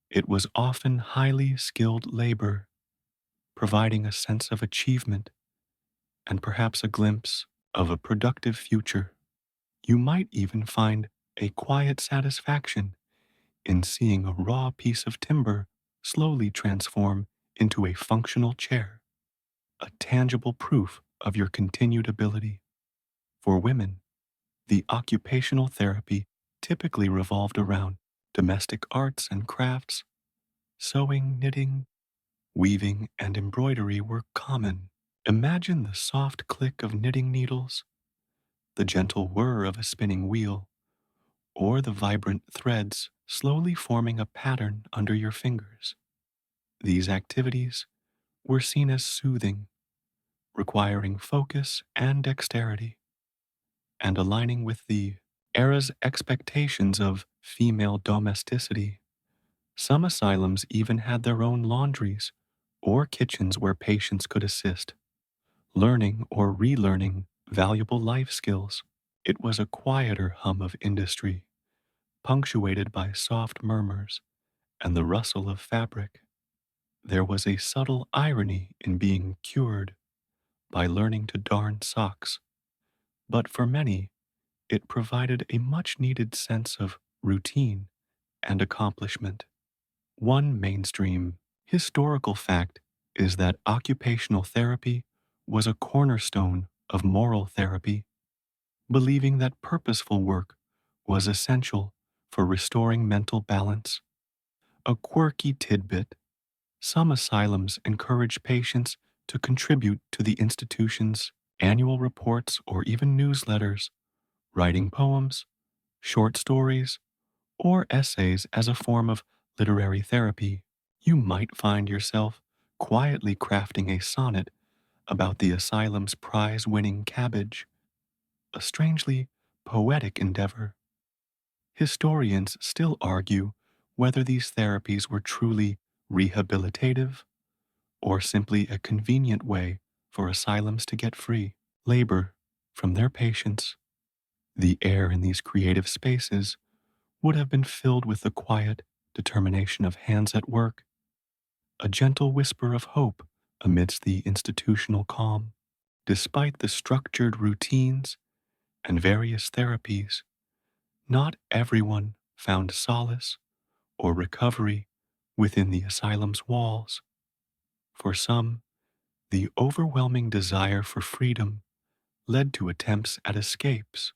it was often highly skilled labor, providing a sense of achievement and perhaps a glimpse of a productive future. You might even find a quiet satisfaction in seeing a raw piece of timber slowly transform into a functional chair, a tangible proof of your continued ability. For women, the occupational therapy typically revolved around domestic arts and crafts. Sewing, knitting, weaving, and embroidery were common. Imagine the soft click of knitting needles, the gentle whir of a spinning wheel, or the vibrant threads slowly forming a pattern under your fingers. These activities were seen as soothing, requiring focus and dexterity, and aligning with the era's expectations of female domesticity. Some asylums even had their own laundries or kitchens where patients could assist, learning or relearning valuable life skills. It was a quieter hum of industry, punctuated by soft murmurs and the rustle of fabric. There was a subtle irony in being cured by learning to darn socks, but for many, it provided a much needed sense of routine and accomplishment. One mainstream historical fact is that occupational therapy was a cornerstone of moral therapy, believing that purposeful work was essential for restoring mental balance. A quirky tidbit: some asylums encourage patients to contribute to the institution's annual reports or even newsletters, writing poems, short stories, or essays as a form of literary therapy. You might find yourself quietly crafting a sonnet about the asylum's prize winning cabbage, a strangely poetic endeavor. Historians still argue whether these therapies were truly rehabilitative or simply a convenient way for asylums to get free labor from their patients. The air in these creative spaces would have been filled with the quiet determination of hands at work, a gentle whisper of hope amidst the institutional calm. Despite the structured routines and various therapies, not everyone found solace or recovery within the asylum's walls. For some, the overwhelming desire for freedom led to attempts at escapes,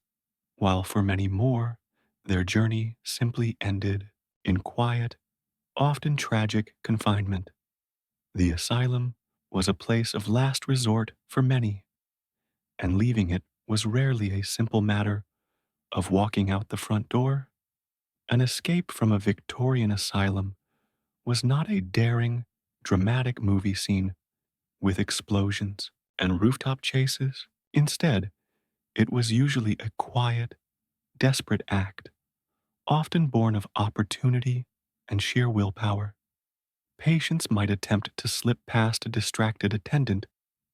while for many more, their journey simply ended in quiet, often tragic confinement. The asylum was a place of last resort for many, and leaving it was rarely a simple matter of walking out the front door. An escape from a Victorian asylum was not a daring, dramatic movie scene with explosions and rooftop chases. Instead, it was usually a quiet, desperate act, often born of opportunity and sheer willpower. Patients might attempt to slip past a distracted attendant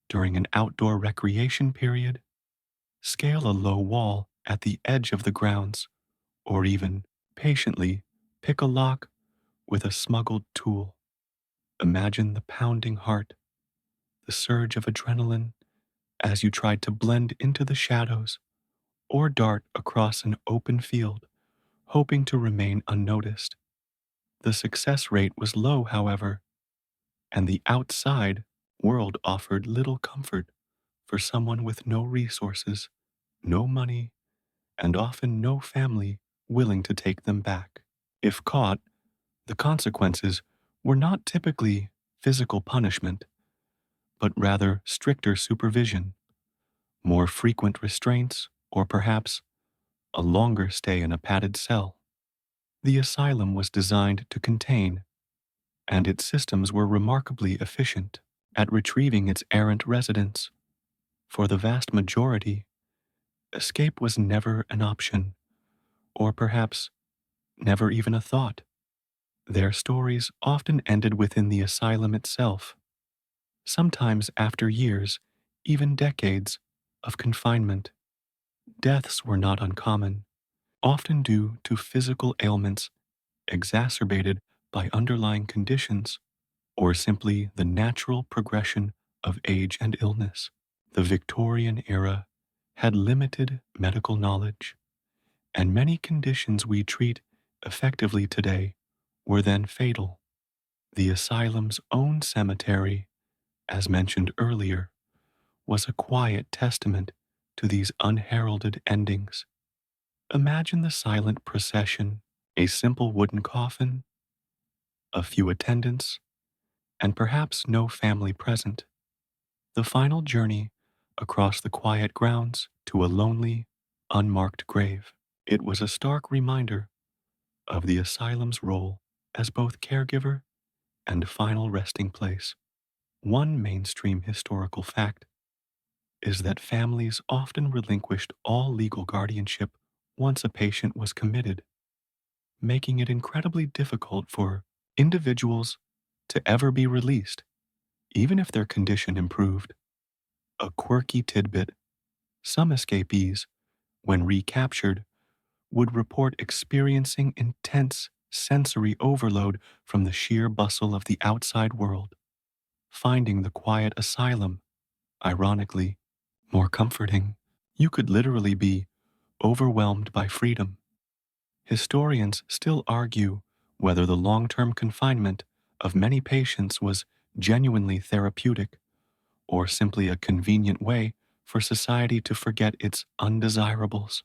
during an outdoor recreation period, scale a low wall at the edge of the grounds, or even patiently pick a lock with a smuggled tool. Imagine the pounding heart, the surge of adrenaline as you tried to blend into the shadows or dart across an open field, hoping to remain unnoticed. The success rate was low, however, and the outside world offered little comfort for someone with no resources, no money, and often no family willing to take them back. If caught, the consequences were not typically physical punishment, but rather stricter supervision, more frequent restraints, or perhaps a longer stay in a padded cell. The asylum was designed to contain, and its systems were remarkably efficient at retrieving its errant residents. For the vast majority, escape was never an option, or perhaps never even a thought. Their stories often ended within the asylum itself, sometimes after years, even decades, of confinement. Deaths were not uncommon, often due to physical ailments exacerbated by underlying conditions or simply the natural progression of age and illness. The Victorian era had limited medical knowledge, and many conditions we treat effectively today were then fatal. The asylum's own cemetery, as mentioned earlier, was a quiet testament to these unheralded endings. Imagine the silent procession, a simple wooden coffin, a few attendants, and perhaps no family present. The final journey across the quiet grounds to a lonely, unmarked grave. It was a stark reminder of the asylum's role as both caregiver and final resting place. One mainstream historical fact is that families often relinquished all legal guardianship once a patient was committed, making it incredibly difficult for individuals to ever be released, even if their condition improved. A quirky tidbit: some escapees, when recaptured, would report experiencing intense sensory overload from the sheer bustle of the outside world, finding the quiet asylum, ironically, more comforting. You could literally be overwhelmed by freedom. Historians still argue whether the long term confinement of many patients was genuinely therapeutic or simply a convenient way for society to forget its undesirables.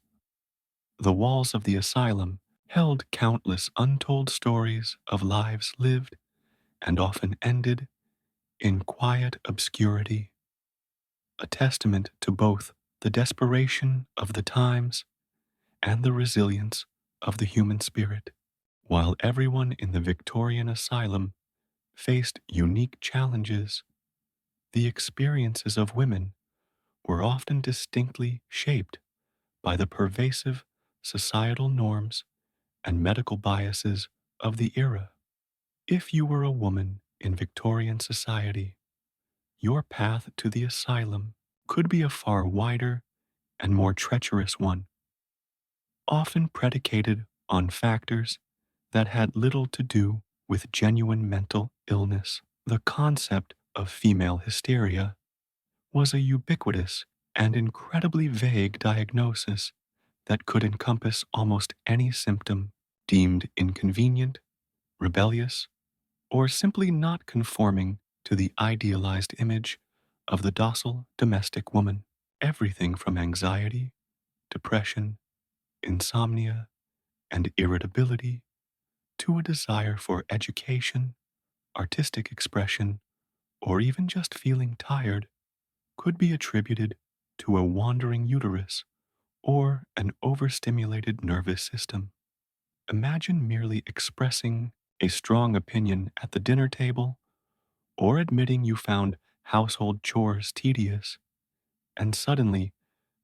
The walls of the asylum held countless untold stories of lives lived and often ended in quiet obscurity, a testament to both the desperation of the times and the resilience of the human spirit. While everyone in the Victorian asylum faced unique challenges, the experiences of women were often distinctly shaped by the pervasive societal norms and medical biases of the era. If you were a woman in Victorian society, your path to the asylum could be a far wider and more treacherous one, often predicated on factors that had little to do with genuine mental illness. The concept of female hysteria was a ubiquitous and incredibly vague diagnosis that could encompass almost any symptom deemed inconvenient, rebellious, or simply not conforming to the idealized image of the docile domestic woman. Everything from anxiety, depression, insomnia, and irritability to a desire for education, artistic expression, or even just feeling tired could be attributed to a wandering uterus or an overstimulated nervous system. Imagine merely expressing a strong opinion at the dinner table or admitting you found household chores tedious, and suddenly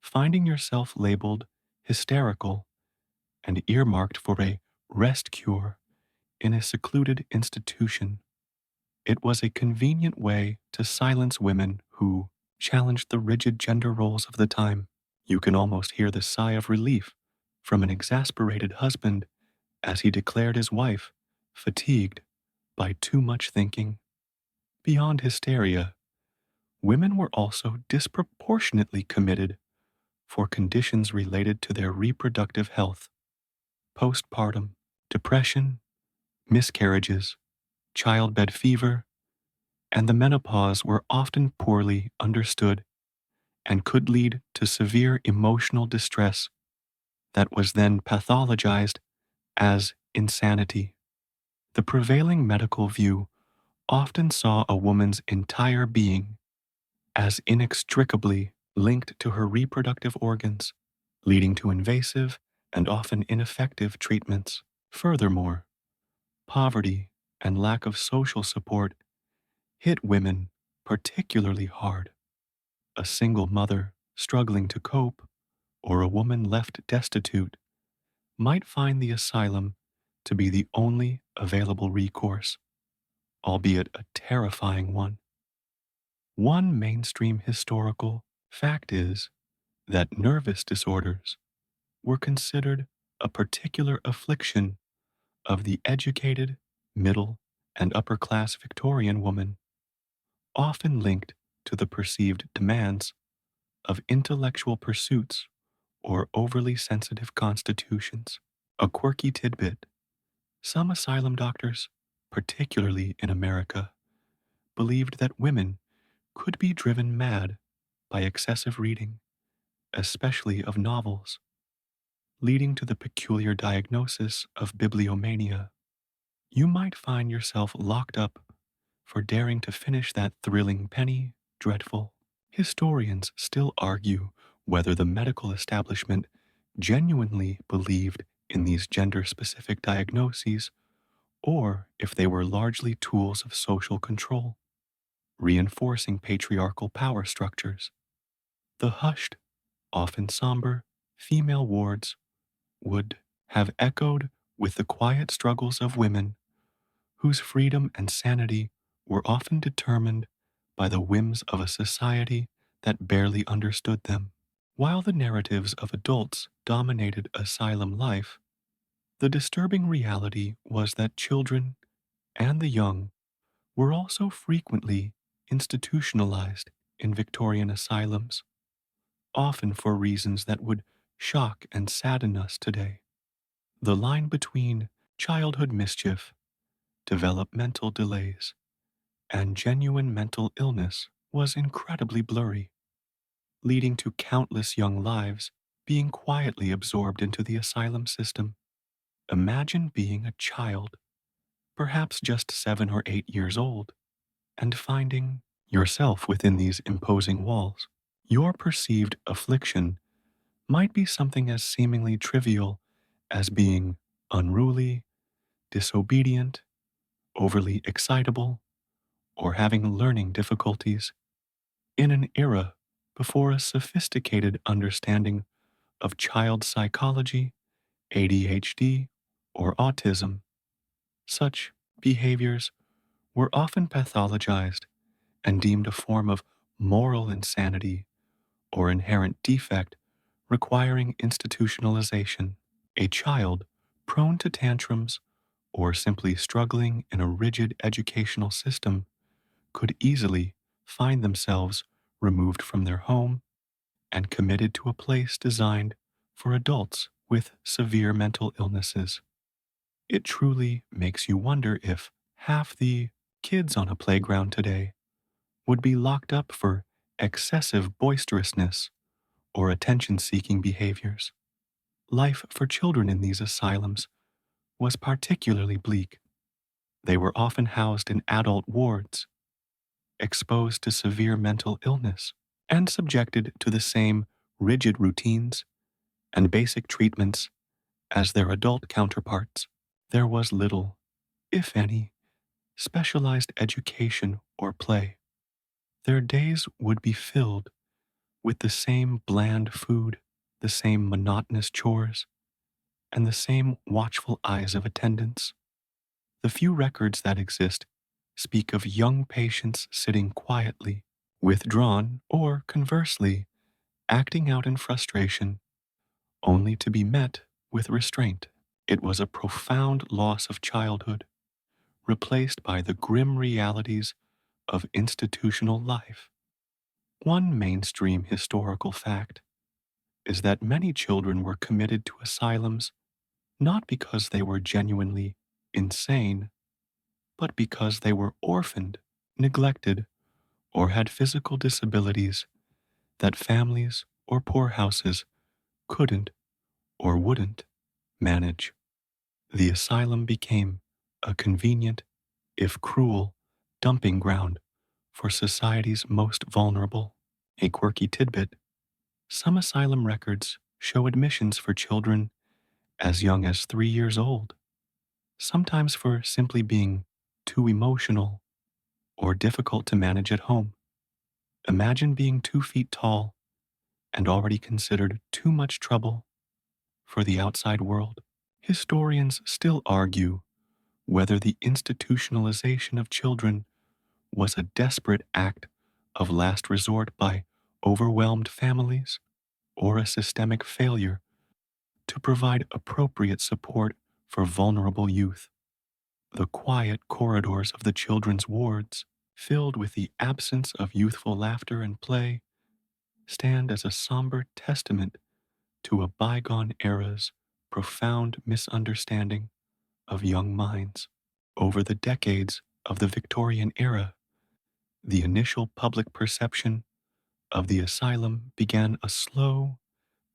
finding yourself labeled hysterical and earmarked for a rest cure in a secluded institution. It was a convenient way to silence women who challenged the rigid gender roles of the time. You can almost hear the sigh of relief from an exasperated husband as he declared his wife fatigued by too much thinking. Beyond hysteria, women were also disproportionately committed for conditions related to their reproductive health: postpartum, depression, miscarriages, childbed fever, and the menopause were often poorly understood and could lead to severe emotional distress that was then pathologized as insanity. The prevailing medical view often saw a woman's entire being as inextricably linked to her reproductive organs, leading to invasive and often ineffective treatments. Furthermore, poverty and lack of social support hit women particularly hard. A single mother struggling to cope, or a woman left destitute, might find the asylum to be the only available recourse, albeit a terrifying one. One mainstream historical fact is that nervous disorders were considered a particular affliction of the educated, middle, and upper class Victorian woman, often linked to the perceived demands of intellectual pursuits or overly sensitive constitutions. A quirky tidbit: some asylum doctors particularly in America, believed that women could be driven mad by excessive reading, especially of novels, leading to the peculiar diagnosis of bibliomania. You might find yourself locked up for daring to finish that thrilling penny dreadful. Historians still argue whether the medical establishment genuinely believed in these gender specific diagnoses or if they were largely tools of social control, reinforcing patriarchal power structures. The hushed, often somber, female wards would have echoed with the quiet struggles of women whose freedom and sanity were often determined by the whims of a society that barely understood them. While the narratives of adults dominated asylum life, the disturbing reality was that children and the young were also frequently institutionalized in Victorian asylums, often for reasons that would shock and sadden us today. The line between childhood mischief, developmental delays, and genuine mental illness was incredibly blurry, leading to countless young lives being quietly absorbed into the asylum system. Imagine being a child, perhaps just 7 or 8 years old, and finding yourself within these imposing walls. Your perceived affliction might be something as seemingly trivial as being unruly, disobedient, overly excitable, or having learning difficulties. In an era before a sophisticated understanding of child psychology, ADHD, or autism, such behaviors were often pathologized and deemed a form of moral insanity or inherent defect requiring institutionalization. A child prone to tantrums or simply struggling in a rigid educational system could easily find themselves removed from their home and committed to a place designed for adults with severe mental illnesses. It truly makes you wonder if half the kids on a playground today would be locked up for excessive boisterousness or attention seeking behaviors. Life for children in these asylums was particularly bleak. They were often housed in adult wards, exposed to severe mental illness, and subjected to the same rigid routines and basic treatments as their adult counterparts. There was little, if any, specialized education or play. Their days would be filled with the same bland food, the same monotonous chores, and the same watchful eyes of attendants. The few records that exist speak of young patients sitting quietly, withdrawn, or conversely, acting out in frustration, only to be met with restraint. It was a profound loss of childhood, replaced by the grim realities of institutional life. One mainstream historical fact is that many children were committed to asylums not because they were genuinely insane, but because they were orphaned, neglected, or had physical disabilities that families or poorhouses couldn't or wouldn't manage. The asylum became a convenient, if cruel, dumping ground for society's most vulnerable. A quirky tidbit: some asylum records show admissions for children as young as 3 years old, sometimes for simply being too emotional or difficult to manage at home. Imagine being 2 feet tall and already considered too much trouble for the outside world. Historians still argue whether the institutionalization of children was a desperate act of last resort by overwhelmed families or a systemic failure to provide appropriate support for vulnerable youth. The quiet corridors of the children's wards, filled with the absence of youthful laughter and play, stand as a somber testament to a bygone era's profound misunderstanding of young minds. Over the decades of the Victorian era, the initial public perception of the asylum began a slow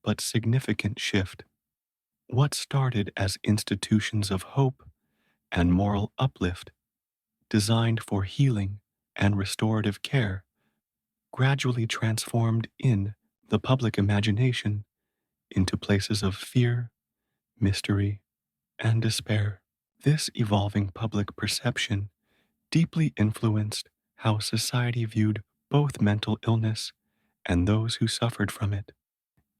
but significant shift. What started as institutions of hope and moral uplift designed for healing and restorative care gradually transformed in the public imagination into places of fear, mystery, and despair. This evolving public perception deeply influenced how society viewed both mental illness and those who suffered from it.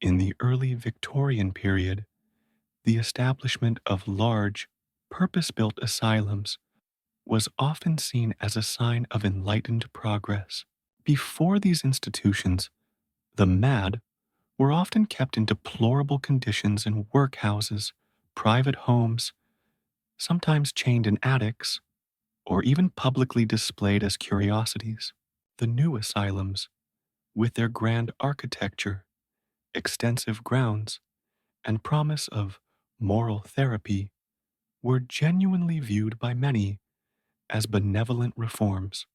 In the early Victorian period, the establishment of large, purpose built asylums was often seen as a sign of enlightened progress. Before these institutions, the mad were often kept in deplorable conditions in workhouses, private homes, sometimes chained in attics, or even publicly displayed as curiosities. The new asylums, with their grand architecture, extensive grounds, and promise of moral therapy, were genuinely viewed by many as benevolent reforms.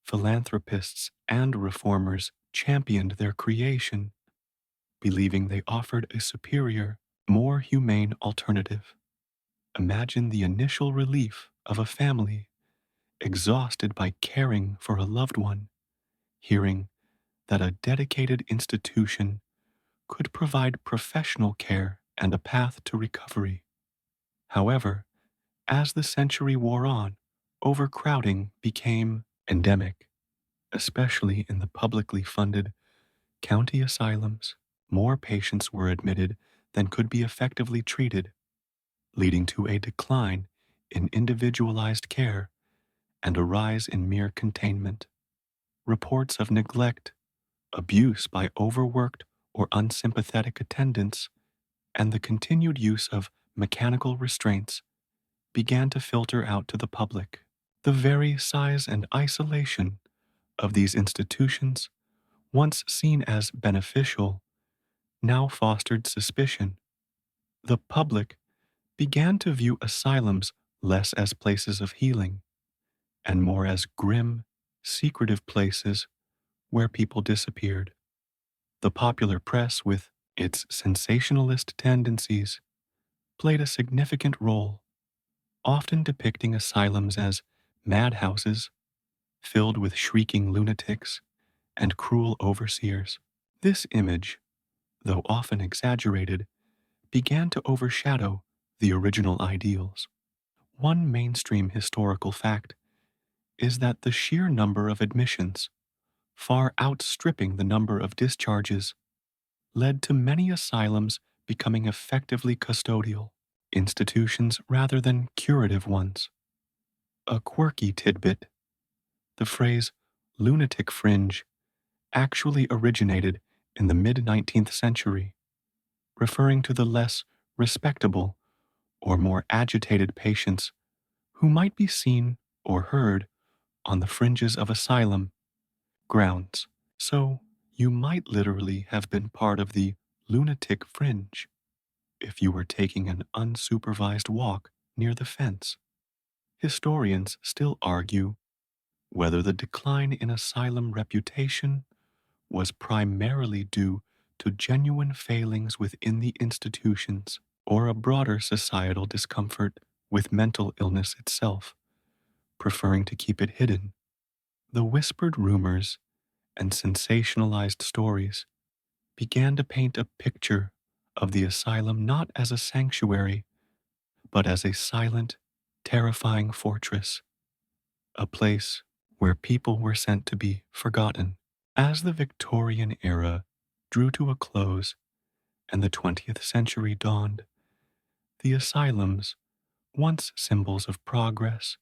Philanthropists and reformers championed their creation, believing they offered a superior, more humane alternative. Imagine the initial relief of a family exhausted by caring for a loved one, hearing that a dedicated institution could provide professional care and a path to recovery. However, as the century wore on, overcrowding became endemic, especially in the publicly funded county asylums. More patients were admitted than could be effectively treated, leading to a decline in individualized care and a rise in mere containment. Reports of neglect, abuse by overworked or unsympathetic attendants, and the continued use of mechanical restraints began to filter out to the public. The very size and isolation of these institutions, once seen as beneficial, now fostered suspicion. The public began to view asylums less as places of healing and more as grim, secretive places where people disappeared. The popular press, with its sensationalist tendencies, played a significant role, often depicting asylums as madhouses filled with shrieking lunatics and cruel overseers. This image, though often exaggerated, began to overshadow the original ideals. One mainstream historical fact is that the sheer number of admissions, far outstripping the number of discharges, led to many asylums becoming effectively custodial institutions rather than curative ones. A quirky tidbit: the phrase lunatic fringe actually originated in the mid 19th century, referring to the less respectable or more agitated patients who might be seen or heard on the fringes of asylum grounds. So, you might literally have been part of the lunatic fringe if you were taking an unsupervised walk near the fence. Historians still argue whether the decline in asylum reputation was primarily due to genuine failings within the institutions or a broader societal discomfort with mental illness itself, preferring to keep it hidden. The whispered rumors and sensationalized stories began to paint a picture of the asylum not as a sanctuary, but as a silent, terrifying fortress, a place where people were sent to be forgotten. As the Victorian era drew to a close and the 20th century dawned, the asylums, once symbols of progress,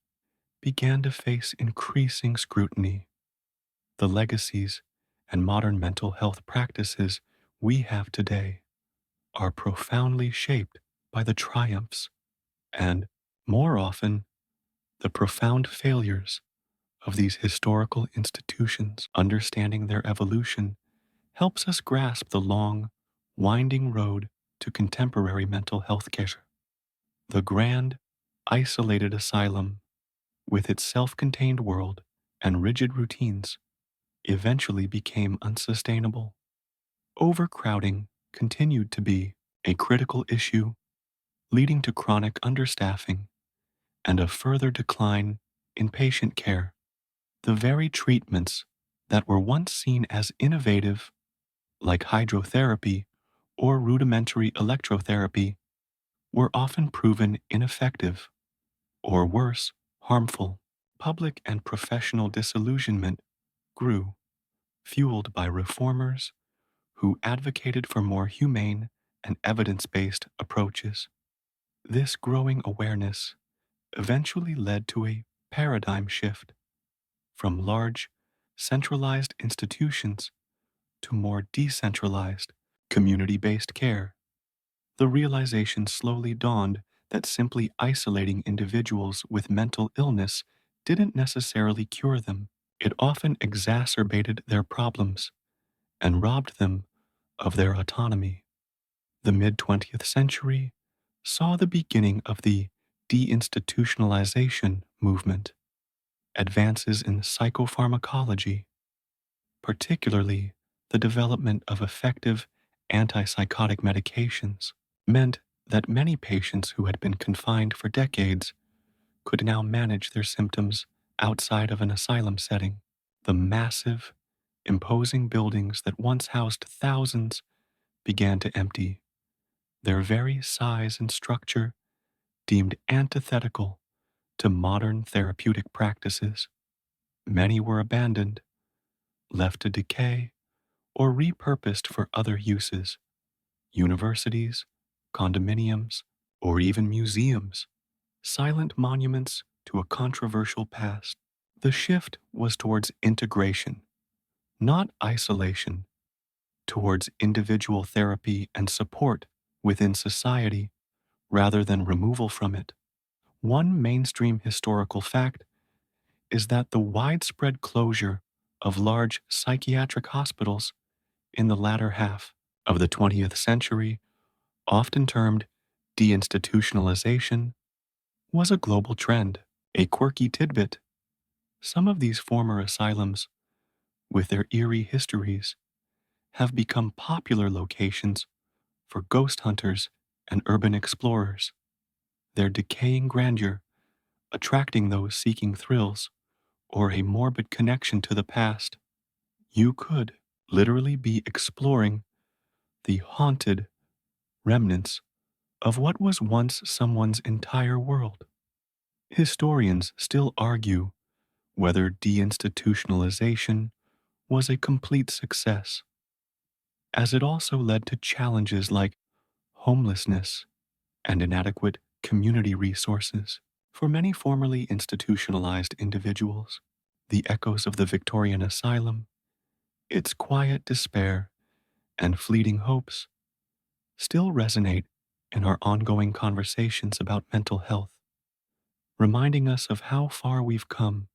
began to face increasing scrutiny. The legacies and modern mental health practices we have today are profoundly shaped by the triumphs and, more often, the profound failures of these historical institutions. Understanding their evolution helps us grasp the long, winding road to contemporary mental health care. The grand, isolated asylum, with its self-contained world and rigid routines, eventually became unsustainable. Overcrowding continued to be a critical issue, leading to chronic understaffing and a further decline in patient care. The very treatments that were once seen as innovative, like hydrotherapy or rudimentary electrotherapy, were often proven ineffective, or worse, harmful. Public and professional disillusionment grew, fueled by reformers who advocated for more humane and evidence based approaches. This growing awareness eventually led to a paradigm shift from large, centralized institutions to more decentralized, community based care. The realization slowly dawned that simply isolating individuals with mental illness didn't necessarily cure them. It often exacerbated their problems and robbed them of their autonomy. The mid 20th century saw the beginning of the deinstitutionalization movement. Advances in psychopharmacology, particularly the development of effective antipsychotic medications, meant that many patients who had been confined for decades could now manage their symptoms outside of an asylum setting. The massive, imposing buildings that once housed thousands began to empty, their very size and structure deemed antithetical to modern therapeutic practices. Many were abandoned, left to decay, or repurposed for other uses: universities, condominiums, or even museums, silent monuments to a controversial past. The shift was towards integration, not isolation, towards individual therapy and support within society rather than removal from it. One mainstream historical fact is that the widespread closure of large psychiatric hospitals in the latter half of the 20th century, often termed deinstitutionalization, was a global trend. A quirky tidbit: some of these former asylums, with their eerie histories, have become popular locations for ghost hunters and urban explorers, their decaying grandeur attracting those seeking thrills or a morbid connection to the past. You could literally be exploring the haunted remnants of what was once someone's entire world. Historians still argue whether deinstitutionalization was a complete success, as it also led to challenges like homelessness and inadequate community resources. For many formerly institutionalized individuals, the echoes of the Victorian asylum, its quiet despair and fleeting hopes, still resonate in our ongoing conversations about mental health, reminding us of how far we've come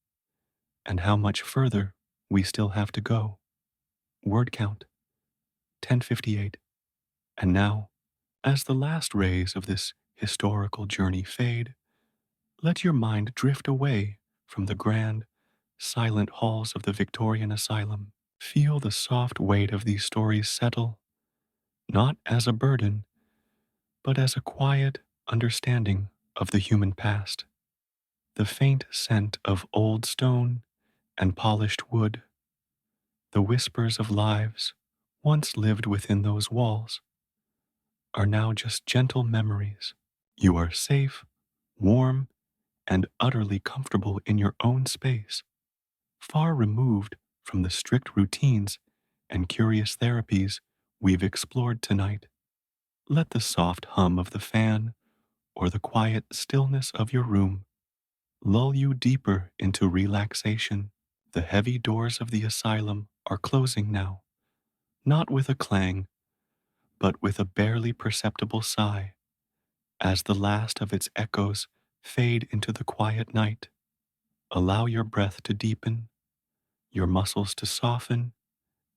and how much further we still have to go. Word count 1058. And now, as the last rays of this historical journey fade, let your mind drift away from the grand, silent halls of the Victorian asylum. Feel the soft weight of these stories settle, not as a burden, but as a quiet understanding of the human past. The faint scent of old stone and polished wood, the whispers of lives once lived within those walls, are now just gentle memories. You are safe, warm, and utterly comfortable in your own space, far removed from the strict routines and curious therapies we've explored tonight. Let the soft hum of the fan or the quiet stillness of your room lull you deeper into relaxation. The heavy doors of the asylum are closing now, not with a clang, but with a barely perceptible sigh, as the last of its echoes fade into the quiet night. Allow your breath to deepen, your muscles to soften,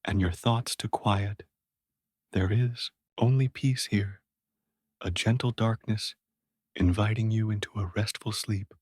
and your thoughts to quiet. There is only peace here, a gentle darkness inviting you into a restful sleep